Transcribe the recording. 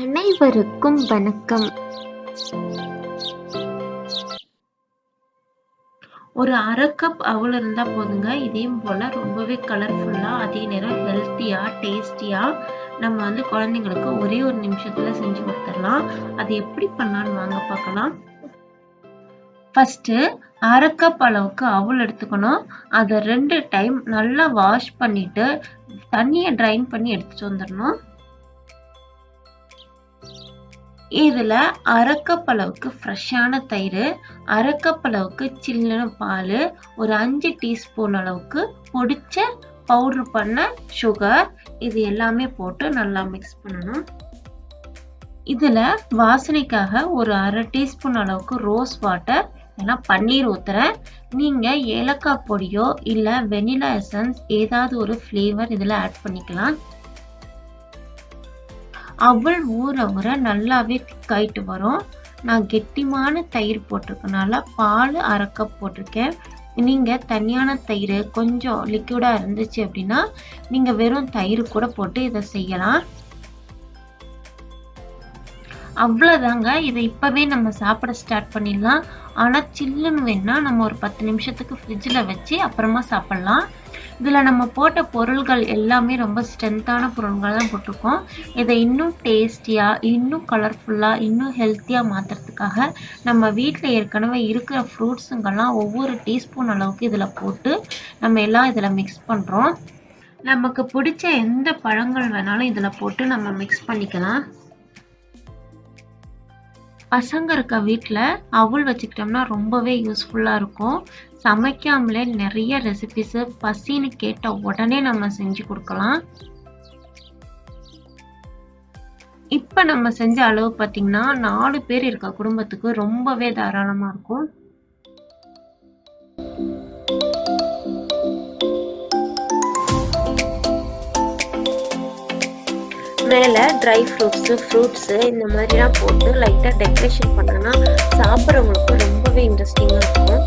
அனைவருக்கும் வணக்கம். ஒரு அரை கப் அவல் இருந்தா போதுங்க. இதையும் போல ரொம்பவே கலர்ஃபுல்லா, அதே நேரம் ஹெல்த்தியா, டேஸ்டியா நம்ம குழந்தைங்களுக்கு ஒரே ஒரு நிமிஷத்துல செஞ்சு கொடுத்துடலாம். அது எப்படி பண்ணலான்னு வாங்க பார்க்கலாம். ஃபர்ஸ்ட் அரை கப் அளவுக்கு அவல் எடுத்துக்கணும். அதை 2 டைம் நல்லா வாஷ் பண்ணிட்டு தண்ணியை ட்ரைன் பண்ணி எடுத்துட்டு வந்துடணும். இதுல அரை கப் அளவுக்கு ஃப்ரெஷ்ஷான தயிர், அரை கப் அளவுக்கு சில்லுன்னு பால், ஒரு 5 டீஸ்பூன் அளவுக்கு பொடிச்ச பவுடர் பண்ண சுகர், இது எல்லாமே போட்டு நல்லா மிக்ஸ் பண்ணணும். இதுல வாசனைக்காக ஒரு அரை டீஸ்பூன் அளவுக்கு ரோஸ் வாட்டர், ஏன்னா பன்னீர் ஊத்துறேன். நீங்க ஏலக்காய் பொடியோ இல்ல வெனிலா எசன்ஸ் ஏதாவது ஒரு ஃப்ளேவர் இதுல ஆட் பண்ணிக்கலாம். அவல் ஊற நல்லாவே திக்காயிட்டு வரும். நான் கெட்டிமான தயிர் போட்டிருக்கனால பால் அரை கப் போட்டிருக்கேன். நீங்க தனியான தயிர் கொஞ்சம் லிக்விடா இருந்துச்சு அப்படின்னா நீங்க வெறும் தயிர் கூட போட்டு இதை செய்யலாம். அவ்வளவுதாங்க. இதை இப்பவே நம்ம சாப்பிட ஸ்டார்ட் பண்ணிடலாம். ஆனா சில்லுன்னு வேணா நம்ம ஒரு 10 நிமிஷத்துக்கு ஃப்ரிட்ஜில் வச்சு அப்புறமா சாப்பிடலாம். இதுல நம்ம போட்ட பொருள்கள் எல்லாமே ரொம்ப ஸ்ட்ரென்த்தான பொருள்கள் தான் போட்டிருக்கோம். இதை இன்னும் டேஸ்டியா, இன்னும் கலர்ஃபுல்லா, இன்னும் ஹெல்த்தியா மாத்துறதுக்காக நம்ம வீட்டில் ஏற்கனவே இருக்கிற ஃப்ரூட்ஸுங்கெல்லாம் ஒவ்வொரு டீஸ்பூன் அளவுக்கு இதுல போட்டு நம்ம எல்லாம் இதுல மிக்ஸ் பண்றோம். நமக்கு பிடிச்ச எந்த பழங்கள் வேணாலும் இதுல போட்டு நம்ம மிக்ஸ் பண்ணிக்கலாம். பசங்க இருக்க வீட்டில் அவல் வச்சுக்கிட்டோம்னா ரொம்பவே யூஸ்ஃபுல்லாக இருக்கும். சமைக்காமலே நிறைய ரெசிபிஸு பசின்னு கேட்ட உடனே நம்ம செஞ்சு கொடுக்கலாம். இப்போ நம்ம செஞ்ச அளவு பார்த்தீங்கன்னா 4 பேர் இருக்க குடும்பத்துக்கு ரொம்பவே தாராளமாக இருக்கும். மேலே ட்ரை ஃப்ரூட்ஸு இந்த மாதிரிலாம் போட்டு லைட்டாக டெக்கரேஷன் பண்ணோன்னா சாப்பிட்றவங்களுக்கு ரொம்பவே இன்ட்ரெஸ்டிங்காக இருக்கும்.